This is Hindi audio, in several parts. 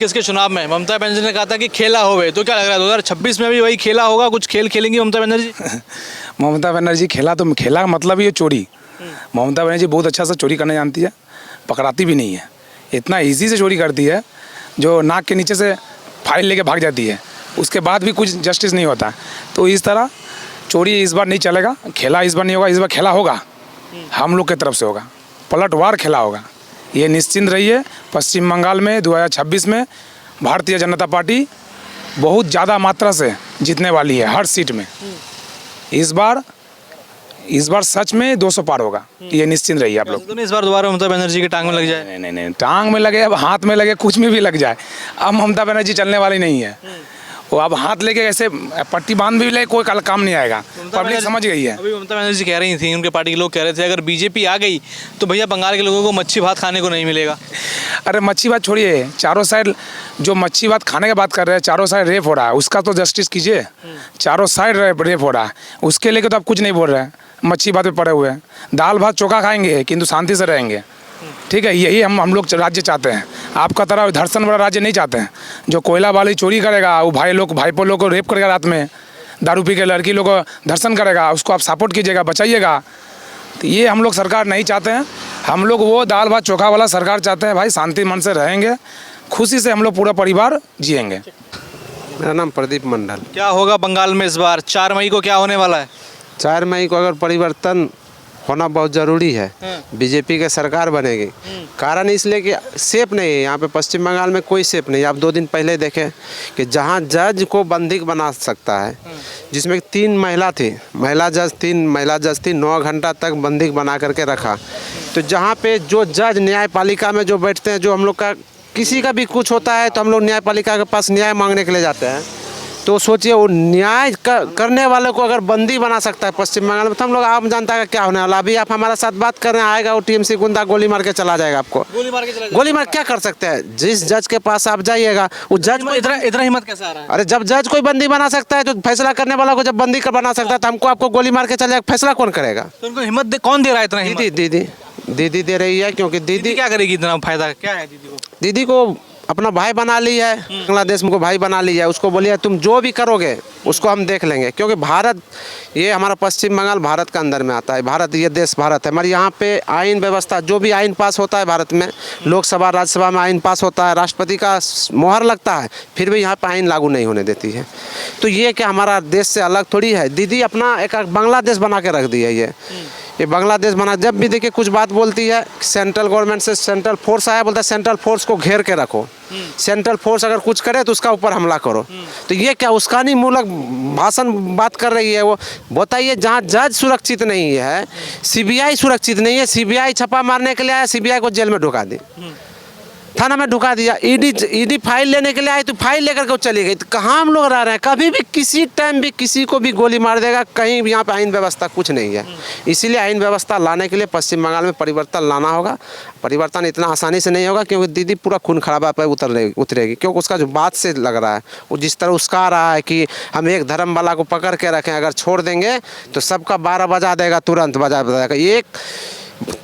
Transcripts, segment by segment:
किसके चुनाव में ममता बनर्जी ने कहा था कि खेला होवे, तो क्या लग रहा है 2026 में भी वही खेला होगा, कुछ खेल खेलेंगी ममता बनर्जी? ममता बनर्जी खेला तो खेला का मतलब ही है चोरी। ममता बनर्जी बहुत अच्छा से चोरी करना जानती है, पकड़ाती भी नहीं है। इतना इजी से चोरी करती है जो नाक के नीचे से फाइल लेके भाग जाती है, उसके बाद भी कुछ जस्टिस नहीं होता। तो इस तरह चोरी इस बार नहीं चलेगा, खेला इस बार नहीं होगा। इस बार खेला होगा, हम लोग की तरफ से होगा, पलटवार खेला होगा। ये निश्चिंत रहिए। पश्चिम बंगाल में 2026 में भारतीय जनता पार्टी बहुत ज़्यादा मात्रा से जीतने वाली है हर सीट में। इस बार सच में 200 पार होगा, ये निश्चिंत रहिए आप लोग। तो नहीं इस बार दोबारा ममता बनर्जी के टांग में लग जाए? नहीं, टांग में लगे, अब हाथ में लगे, कुछ में भी लग जाए। अब ममता बनर्जी चलने वाली नहीं है। वो अब हाथ लेके ऐसे पट्टी बांध भी ले, कोई काम नहीं आएगा। पब्लिक समझ गई है। अभी ममता बनर्जी कह रही थी, उनके पार्टी के लोग कह रहे थे अगर बीजेपी आ गई तो भैया बंगाल के लोगों को मच्छी भात खाने को नहीं मिलेगा। अरे मच्छी भात छोड़िए, चारों साइड जो मच्छी भात खाने की बात कर रहे हैं, चारों साइड रेप हो रहा है, उसका तो जस्टिस कीजिए। चारों साइड रेप हो रहा है, उसके लेके तो आप कुछ नहीं बोल रहे हैं। मच्छी भात पे पड़े हुए हैं, दाल भात चोखा खाएंगे किंतु शांति से रहेंगे। ठीक है, यही हम लोग राज्य चाहते हैं। आपका तरह धर्षण वाला राज्य नहीं चाहते हैं। जो कोयला वाली चोरी करेगा, वो भाईपो लोग को रेप करेगा, रात में दारू पी के लड़की लोग को धर्षण करेगा, उसको आप सपोर्ट कीजिएगा, बचाइएगा। तो ये हम लोग सरकार नहीं चाहते हैं। हम लोग वो दाल भात चोखा वाला सरकार चाहते हैं। भाई शांति मन से रहेंगे, खुशी से हम लोग पूरा परिवार जिएंगे। मेरा नाम प्रदीप मंडल। क्या होगा बंगाल में इस बार 4 मई को, क्या होने वाला है? 4 मई को अगर परिवर्तन होना बहुत ज़रूरी है, बीजेपी की सरकार बनेगी। कारण इसलिए कि सेफ नहीं है यहाँ पे पश्चिम बंगाल में, कोई सेफ नहीं है। आप 2 दिन पहले देखें कि जहाँ जज को बंदी बना सकता है, जिसमें 3 महिला थी, महिला जज थी, 9 घंटा तक बंदी बना करके रखा। तो जहाँ पे जो जज न्यायपालिका में जो बैठते हैं, जो हम लोग का किसी का भी कुछ होता है तो हम लोग न्यायपालिका के पास न्याय मांगने के लिए जाते हैं। तो सोचिए वो न्याय करने वाले को अगर बंदी बना सकता है पश्चिम बंगाल में, तो हम लोग आम जनता का क्या होने वाला। अभी आप हमारे साथ बात कर रहे हैं, आएगा वो टीएमसी गुंडा गोली मार के चला जाएगा आपको। गोली मार क्या कर सकते हैं? जिस जज के पास आप जाइएगा, वो जज को इतना हिम्मत कैसे आ रहा है? अरे जब जज कोई बंदी बना सकता है तो फैसला करने वाला को जब बंदी कर बना सकता है, तो हमको आपको गोली मार के चल जाएगा, फैसला कौन करेगा? तो उनको हिम्मत कौन दे रहा है इतना हिम्मत? दीदी दे रही है, क्योंकि दीदी क्या करेगी? इतना फायदा क्या है दीदी को? दीदी को अपना भाई बना ली है, बांग्लादेश में को भाई बना लिया है। उसको बोलिए तुम जो भी करोगे उसको हम देख लेंगे, क्योंकि भारत, ये हमारा पश्चिम बंगाल भारत के अंदर में आता है। भारत, ये देश भारत है। हमारे यहाँ पे आइन व्यवस्था, जो भी आइन पास होता है भारत में, लोकसभा राज्यसभा में आइन पास होता है, राष्ट्रपति का मोहर लगता है, फिर भी यहाँ पे आइन लागू नहीं होने देती है। तो ये क्या हमारा देश से अलग थोड़ी है? दीदी अपना एक बांग्लादेश बना के रख दी है। ये बांग्लादेश बना, जब भी देखिए कुछ बात बोलती है, सेंट्रल गवर्नमेंट से सेंट्रल फोर्स आया, बोलता है सेंट्रल फोर्स को घेर के रखो, सेंट्रल फोर्स अगर कुछ करे तो उसका ऊपर हमला करो। तो ये क्या उसका नहीं मूलक भाषण बात कर रही है वो? बताइए, जहाँ जज सुरक्षित नहीं है, सीबीआई सुरक्षित नहीं है, सीबीआई छापा मारने के लिए आया, सीबीआई को जेल में ढुका दी, थाना में ढुका दिया। ईडी फाइल लेने के लिए आई तो फाइल लेकर के चली गई। तो कहाँ हम लोग रह रहे हैं? कभी भी किसी टाइम भी किसी को भी गोली मार देगा। कहीं भी यहाँ पे आइन व्यवस्था कुछ नहीं है। इसीलिए आइन व्यवस्था लाने के लिए पश्चिम बंगाल में परिवर्तन लाना होगा। परिवर्तन इतना आसानी से नहीं होगा, क्योंकि दीदी पूरा खून खराबा पे उतरेगी। क्योंकि उसका जो बात से लग रहा है, वो जिस तरह उसका रहा है कि हम एक धर्म वाला को पकड़ के रखें, अगर छोड़ देंगे तो सबका 12 बजा देगा, तुरंत बजा देगा। एक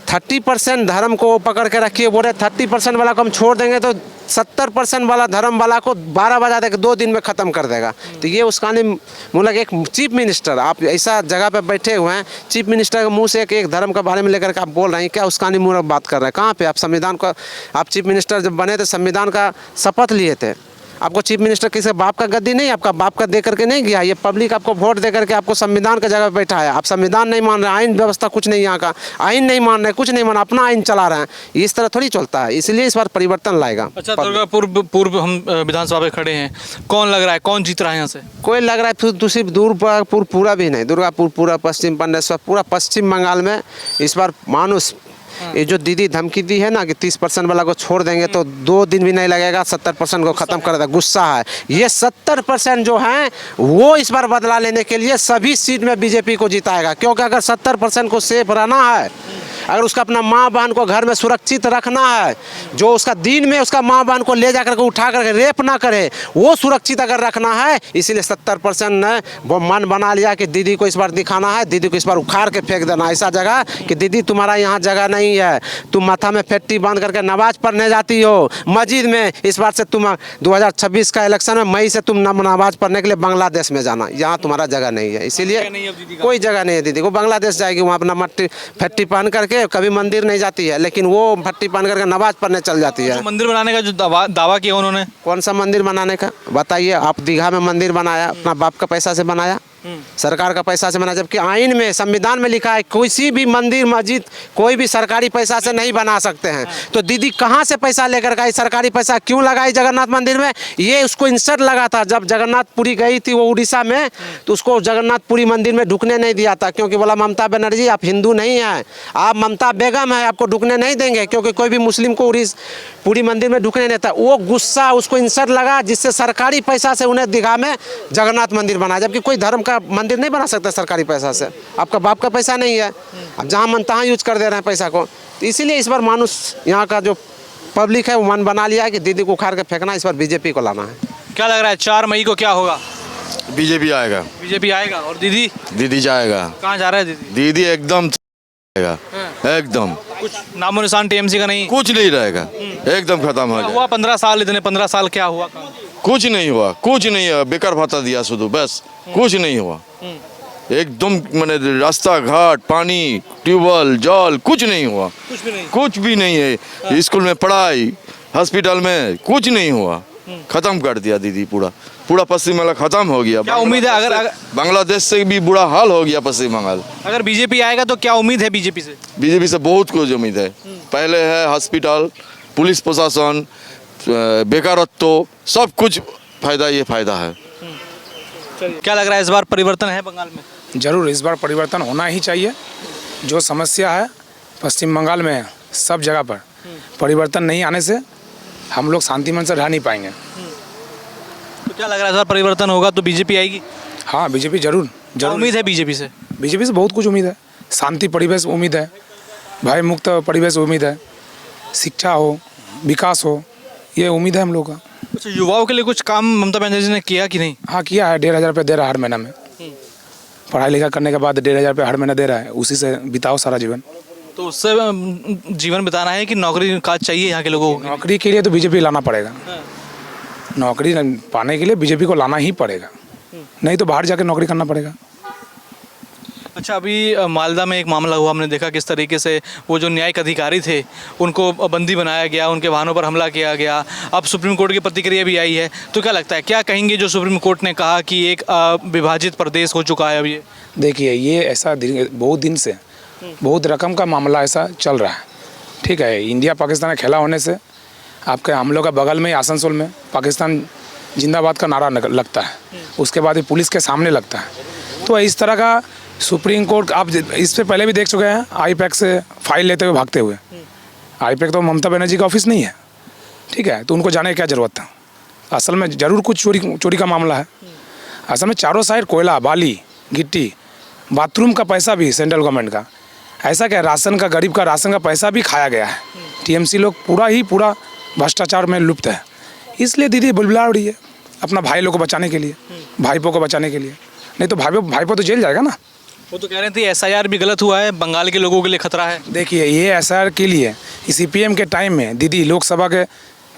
30% धर्म को वो पकड़ के रखिए, बोले 30% वाला को हम छोड़ देंगे तो 70% वाला धर्म वाला को 12 बजा देकर 2 दिन में ख़त्म कर देगा। तो ये उसका नहीं मतलब एक चीफ मिनिस्टर, आप ऐसा जगह पे बैठे हुए हैं, चीफ मिनिस्टर के मुंह से एक धर्म के बारे में लेकर के आप बोल रहे हैं, क्या उसका नहीं मुँह बात कर रहे हैं? कहाँ पे आप संविधान का, आप चीफ मिनिस्टर जब बने थे संविधान का शपथ लिए थे। आपको चीफ मिनिस्टर किसी बाप का गद्दी नहीं, आपका बाप का दे करके नहीं गया। ये पब्लिक आपको वोट दे करके आपको संविधान का जगह बैठा है। आप संविधान नहीं मान रहे, आइन व्यवस्था कुछ नहीं, यहाँ का आइन नहीं मान रहे, कुछ नहीं मान, अपना आइन चला रहे हैं। इस तरह थोड़ी चलता है, इसलिए इस बार परिवर्तन लाएगा। अच्छा, दुर्गापुर पूर्व हम विधानसभा में खड़े हैं, कौन लग रहा है, कौन जीत रहा है यहाँ से? कोई लग रहा है दूसरी दुर्गापुर पूरा भी नहीं, दुर्गापुर पूरा, पश्चिम पंडेश्वर पूरा, पश्चिम बंगाल में इस बार मानुस ये जो दीदी धमकी दी है ना कि 30% वाला को छोड़ देंगे तो 2 दिन भी नहीं लगेगा, 70% को खत्म कर देगा। गुस्सा है। ये 70% जो हैं वो इस बार बदला लेने के लिए सभी सीट में बीजेपी को जिताएगा, क्योंकि अगर 70% को सेफ रहना है, अगर उसका अपना माँ बहन को घर में सुरक्षित रखना है, जो उसका दिन में उसका माँ बहन को ले जा करके उठा करके रेप ना करे, वो सुरक्षित अगर रखना है, इसीलिए 70% ने वो मन बना लिया कि दीदी को इस बार दिखाना है, दीदी को इस बार उखाड़ के फेंक देना ऐसा जगह कि दीदी तुम्हारा यहाँ जगह नहीं है, तुम माथा में फेट्टी बांध करके नमाज पढ़ने जाती हो मस्जिद में, इस बार से तुम 2026 का इलेक्शन में मई से तुम नमाज पढ़ने के लिए बांग्लादेश में जाना, यहाँ तुम्हारा जगह नहीं है, इसीलिए कोई जगह नहीं है दीदी को। बांग्लादेश जाएगी, वहाँ अपना मट्टी फट्टी पहन करके, कभी मंदिर नहीं जाती है, लेकिन वो फट्टी पहन करके नमाज पढ़ने चल जाती है। मंदिर बनाने का जो दावा किया उन्होंने, कौन सा मंदिर बनाने का बताइए आप? दीघा में मंदिर बनाया, अपना बाप का पैसा से बनाया, सरकार का पैसा से बनाया, जबकि आइन में संविधान में लिखा है किसी भी मंदिर मस्जिद कोई भी सरकारी पैसा से नहीं बना सकते हैं। तो दीदी कहाँ से पैसा लेकर गई, सरकारी पैसा क्यों लगाई जगन्नाथ मंदिर में? ये उसको इंसर्ट लगा था जब जगन्नाथपुरी गई थी वो उड़ीसा में, तो उसको जगन्नाथपुरी मंदिर में ढुकने नहीं दिया था, क्योंकि बोला ममता बनर्जी आप हिंदू नहीं हैं, आप ममता बेगम है, आपको ढुकने नहीं देंगे, क्योंकि कोई भी मुस्लिम को पूरी मंदिर में ढुकने नहीं था। वो गुस्सा उसको इंसर्ट लगा, जिससे सरकारी पैसा से उन्हें दीघा में जगन्नाथ मंदिर बनाया, जबकि कोई धर्म का मंदिर नहीं बना सकता सरकारी पैसा से, आपका बाप का पैसा नहीं है, अब जहाँ मन तहाँ यूज कर दे रहे हैं पैसा को। तो इसीलिए इस बार मानुस यहाँ का जो पब्लिक है वो मन बना लिया है कि दीदी को उखाड़ के फेंकना, इस बार बीजेपी को लाना है। क्या लग रहा है 4 मई को क्या होगा? बीजेपी आएगा। बीजेपी आएगा। और दीदी दीदी जाएगा। कहाँ जा रहा है दीदी? दीदी एकदम जाएगा, एकदम कुछ नामो निशान टीएमसी का नहीं, कुछ नहीं रहेगा, एकदम खत्म हो क्या जाएगा। हुआ 15 साल, इतने 15 साल क्या हुआ? कुछ नहीं हुआ, कुछ नहीं हुआ, बेकार भाता दिया शुद्ध, बस कुछ नहीं हुआ। एकदम मैंने रास्ता घाट पानी ट्यूबवेल जल कुछ नहीं हुआ, कुछ भी नहीं। कुछ भी नहीं है। स्कूल में पढ़ाई, हॉस्पिटल में कुछ नहीं हुआ, खत्म कर दिया दीदी। पूरा पूरा पश्चिम बंगाल खत्म हो गया। क्या उम्मीद है अगर बांग्लादेश से भी बुरा हाल हो गया पश्चिम बंगाल। अगर बीजेपी आएगा तो क्या उम्मीद है बीजेपी से? बीजेपी से बहुत कुछ उम्मीद है। पहले है हॉस्पिटल, पुलिस प्रशासन, बेकारत्व, सब कुछ फायदा, ये फायदा है। क्या लग रहा है इस बार परिवर्तन है बंगाल में? जरूर इस बार परिवर्तन होना ही चाहिए। जो समस्या है पश्चिम बंगाल में सब जगह पर, परिवर्तन नहीं आने से हम लोग शांति मन से रह नहीं पाएंगे। तो क्या लग रहा है इस बार परिवर्तन होगा तो बीजेपी आएगी? हाँ बीजेपी जरूर क्या उम्मीद है बीजेपी से? बीजेपी से बहुत कुछ उम्मीद है। शांति परिवेश उम्मीद है, भय मुक्त परिवेश उम्मीद है, शिक्षा हो, विकास हो, ये उम्मीद है हम लोग का। अच्छा, युवाओं के लिए कुछ काम ममता बनर्जी ने किया कि नहीं? हाँ किया है, 1,500 रुपये दे रहा है हर महीना में। पढ़ाई लिखा करने के बाद 1,500 रुपये हर महीना दे रहा है, उसी से बिताओ सारा जीवन। तो उससे जीवन बिताना है कि नौकरी काज चाहिए यहाँ के लोगों को? नौकरी के लिए तो बीजेपी लाना पड़ेगा। नौकरी पाने के लिए बीजेपी को लाना ही पड़ेगा, नहीं तो बाहर जाके नौकरी करना पड़ेगा। अच्छा, अभी मालदा में एक मामला हुआ, हमने देखा किस तरीके से वो जो न्यायिक अधिकारी थे उनको बंदी बनाया गया, उनके वाहनों पर हमला किया गया। अब सुप्रीम कोर्ट की प्रतिक्रिया भी आई है, तो क्या लगता है, क्या कहेंगे जो सुप्रीम कोर्ट ने कहा कि एक विभाजित प्रदेश हो चुका है अब ये? देखिए ये ऐसा बहुत दिन से बहुत रकम का मामला ऐसा चल रहा है। ठीक है, इंडिया पाकिस्तान का खेला होने से आपके हम लोग का बगल में आसनसोल में पाकिस्तान जिंदाबाद का नारा लगता है, उसके बाद ये पुलिस के सामने लगता है। तो इस तरह का सुप्रीम कोर्ट आप इससे पहले भी देख चुके हैं, आईपैक से फाइल लेते हुए भागते हुए। आईपैक तो ममता बनर्जी का ऑफिस नहीं है, ठीक है, तो उनको जाने की क्या ज़रूरत था? असल में ज़रूर कुछ चोरी का मामला है। असल में चारों साइड कोयला, बाली, गिट्टी, बाथरूम का पैसा भी सेंट्रल गवर्नमेंट का, ऐसा क्या राशन का, गरीब का राशन का पैसा भी खाया गया है। टीएमसी लोग पूरा भ्रष्टाचार में लुप्त है। इसलिए दीदी बुलबुला उड़ी है अपना भाई लोग को बचाने के लिए, भाईपों को बचाने के लिए। नहीं तो भाईपों तो जेल जाएगा ना। वो तो कह रहे थे एसआईआर भी गलत हुआ है, बंगाल के लोगों के लिए खतरा है। देखिए ये एसआईआर के लिए सीपीएम के टाइम में दीदी लोकसभा के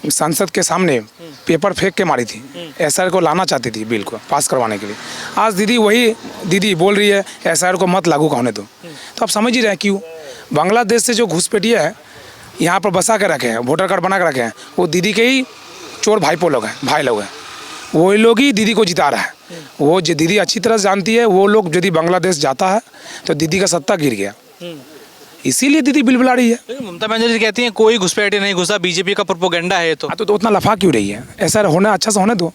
संसद के सामने पेपर फेंक के मारी थी, एसआईआर को लाना चाहती थी, बिल को पास करवाने के लिए। आज वही दीदी बोल रही है एसआईआर को मत लागू होने दो। तो आप समझ ही रहे हैं क्यों। बांग्लादेश से जो घुसपैठिया है यहाँ पर बसा के रखे हैं, वोटर कार्ड बना के रखे हैं, वो दीदी के ही चोर भाईपों लोग हैं, भाई लोग हैं। वही लोग ही दीदी को जिता रहा है। वो जो दीदी अच्छी तरह से जानती है, वो लोग यदि बांग्लादेश जाता है तो दीदी का सत्ता गिर गया, इसीलिए दीदी बिलबुला रही है। ममता बनर्जी कहती हैं कोई घुसपैठिया नहीं घुसा, बीजेपी का प्रोपेगेंडा है। तो उतना लफा क्यों रही है? ऐसा होना अच्छा से होने दो।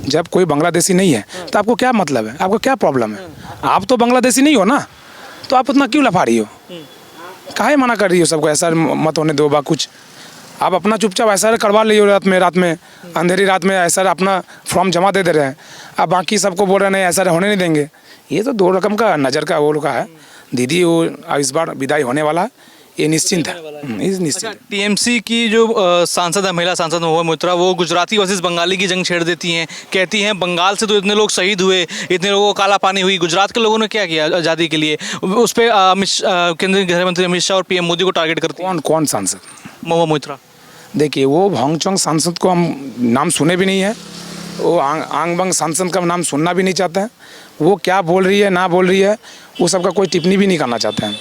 जब कोई बांग्लादेशी नहीं है तो आपको क्या मतलब है, आपको क्या प्रॉब्लम है? आप तो बांग्लादेशी नहीं हो ना, तो आप उतना क्यों लफा रही हो? काहे मना कर रही हो सबको ऐसा मत होने दो? कुछ आप अपना चुपचाप ऐसा करवा ली हो, रात में अंधेरी रात में ऐसा अपना फॉर्म जमा दे रहे हैं। अब बाकी सबको बोल रहे नहीं ऐसा होने नहीं देंगे। ये तो दो रकम का नज़र का वो लोग का है। दीदी वो इस बार विदाई होने वाला है, ये निश्चिंत है, ये अच्छा, निश्चिंत। टीएमसी की जो सांसद है, महिला सांसद महुआ मोइत्रा, वो गुजराती वर्सेस बंगाली की जंग छेड़ देती हैं, कहती हैं बंगाल से तो इतने लोग शहीद हुए, इतने लोगों को काला पानी हुई, गुजरात के लोगों ने क्या किया आज़ादी के लिए। उस पर केंद्रीय गृह मंत्री अमित शाह और पीएम मोदी को टारगेट करती हैं कौन सांसद? महुआ मोइत्रा। देखिए, वो होंगचोंग सांसद को हम नाम सुने भी नहीं है, वो आंग बंग सांसद का नाम सुनना भी नहीं चाहते हैं। वो क्या बोल रही है ना बोल रही है वो सबका कोई टिप्पणी भी नहीं करना चाहते हैं।